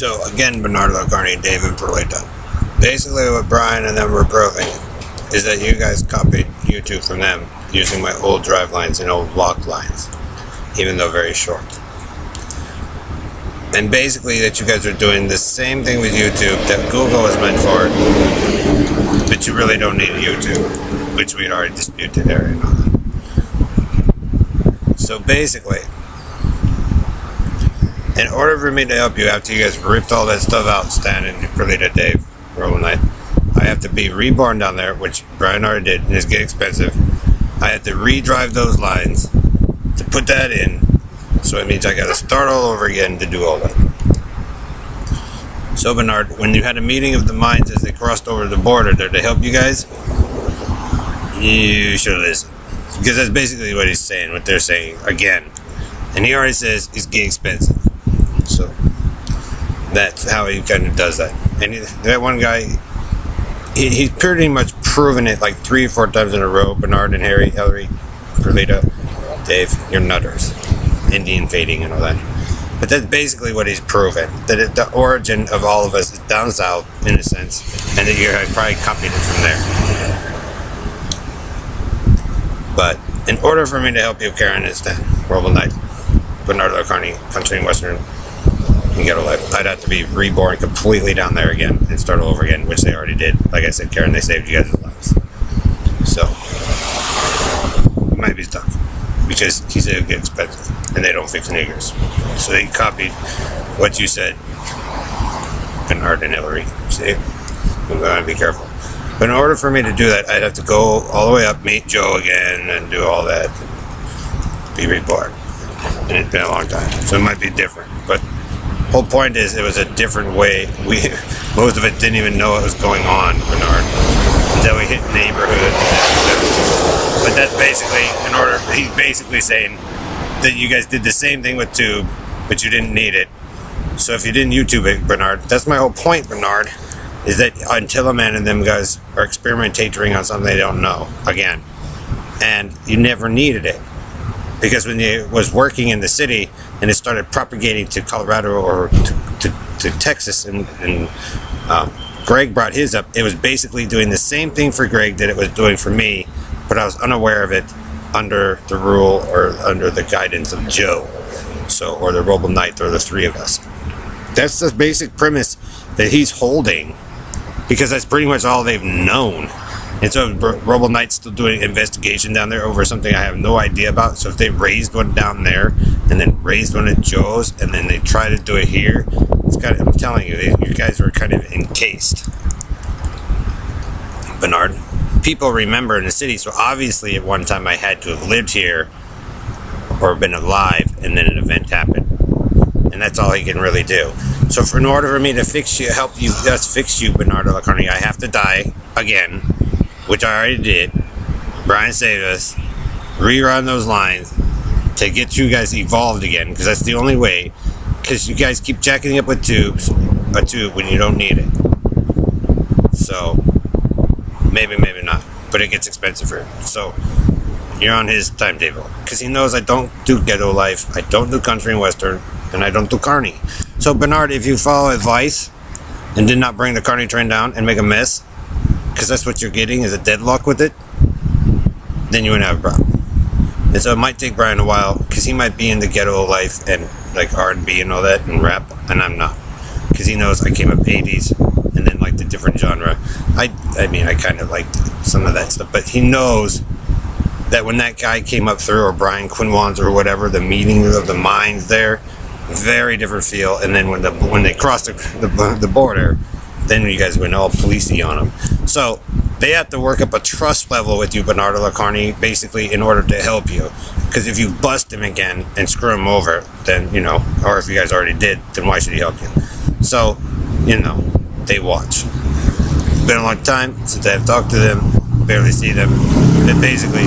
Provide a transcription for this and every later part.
So again, Bernardo Carney, David Perlita. Basically what Brian and them were proving is that you guys copied YouTube from them using my old drive lines and old lock lines, even though very short. And basically that you guys are doing the same thing with YouTube that Google is meant for, but you really don't need YouTube, which we had already disputed there and all that. So basically, in order for me to help you after you guys ripped all that stuff out, Stan and Perlita, Dave, Roll Knight, I have to be reborn down there, which Brian already did, and it's getting expensive. I have to redrive those lines to put that in, so it means I got to start all over again to do all that. So Bernard, when you had a meeting of the minds as they crossed over the border there to help you guys, you should listen, because that's basically what he's saying, what they're saying again, and he already says it's getting expensive. So that's how he kind of does that. And that one guy, he's pretty much proven it like 3 or 4 times in a row. Bernard and Harry, Hillary, Perlita, Dave, you're nutters. Indian fading and all that. But that's basically what he's proven. That the origin of all of us is down south, in a sense, and that you guys probably copied it from there. But in order for me to help you, Karen, is then Roble Knight, Bernardo Carney, Country and Western, and Ghetto Life, I'd have to be reborn completely down there again and start all over again, which they already did. Like I said, Karen, they saved you guys' lives. So, it might be tough, because he said it would get expensive, and they don't fix niggers. So they copied what you said, Bernard and Hillary. See? I'm going to be careful. But in order for me to do that, I'd have to go all the way up, meet Joe again, and do all that, be reborn. And it's been a long time, so it might be different. But whole point is, it was a different way. Most of it didn't even know what was going on, Bernard, until we hit neighborhoods. But that's basically, he's basically saying that you guys did the same thing with Tube, but you didn't need it. So if you didn't YouTube it, Bernard, that's my whole point, Bernard, is that Antillaman and them guys are experimentating on something they don't know, again. And you never needed it. Because when it was working in the city and it started propagating to Colorado or to Texas, and Greg brought his up, it was basically doing the same thing for Greg that it was doing for me, but I was unaware of it under the rule or under the guidance of Joe, so, or the Roble Knight, or the 3 of us. That's the basic premise that he's holding, because that's pretty much all they've known. And so Roble Knight's still doing an investigation down there over something I have no idea about. So if they raised one down there and then raised one at Joe's and then they try to do it here, it's kind of, I'm telling you, you guys were kind of encased. Bernard, people remember in the city, so obviously at one time I had to have lived here or been alive, and then an event happened. And that's all he can really do. So in order for me to fix you, help you, us fix you, Bernardo Carney, I have to die again, which I already did. Brian saved us. Rerun those lines to get you guys evolved again, because that's the only way. Because you guys keep jacking up with a tube when you don't need it. So maybe not, but it gets expensive for him. So you're on his timetable, because he knows I don't do Ghetto Life, I don't do Country and Western, and I don't do Carney. So Bernard, if you follow advice and did not bring the Carney train down and make a mess, because that's what you're getting, is a deadlock with it, then you wouldn't have a problem. And so it might take Brian a while, because he might be into Ghetto Life and like R&B and all that and rap, and I'm not, because he knows I came up 80s and then like the different genre. I mean, I kind of liked some of that stuff, but he knows that when that guy came up through, or Brian Quinwans or whatever, the meeting of the minds there, very different feel. And then when they crossed the border, then you guys went all policey on them. So they have to work up a trust level with you, Bernardo Carney, basically, in order to help you. Because if you bust him again and screw him over, then, you know, or if you guys already did, then why should he help you? So, you know, they watch. It's been a long time since I've talked to them, barely see them. And basically,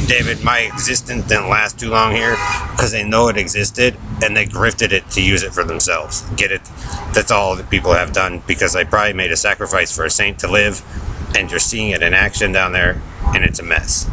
David, my existence didn't last too long here, because they know it existed, and they grifted it to use it for themselves. Get it? That's all that people have done, because I probably made a sacrifice for a saint to live, and you're seeing it in action down there, and it's a mess.